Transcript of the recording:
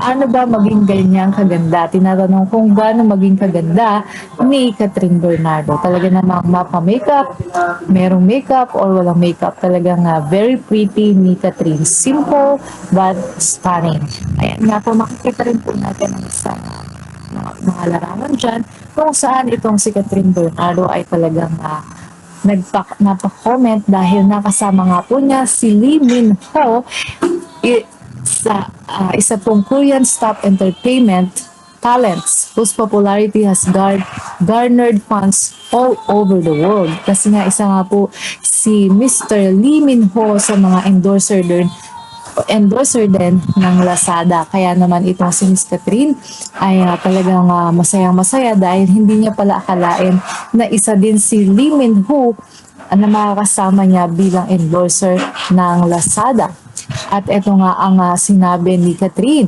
paano ba maging ganyang kaganda? Tinatanong kung gaano maging kaganda ni Catherine Bernardo. Talaga namang mapa-makeup, merong makeup or walang makeup. Talagang very pretty ni Catherine. Simple but stunning. Ayan nga po, makikita rin po natin ang isang mga larawan dyan kung saan itong si Catherine Bernardo ay talagang napa-comment dahil nakasama nga po niya si Lee Min Ho sa isa pong Korean top entertainment talents whose popularity has garnered fans all over the world. Kasi nga isa nga po si Mr. Lee Min Ho sa mga endorser din ng Lazada. Kaya naman itong si Miss Catherine ay talagang masayang-masaya dahil hindi niya pala akalain na isa din si Lee Min Ho na makakasama niya bilang endorser ng Lazada. At ito nga ang sinabi ni Catherine.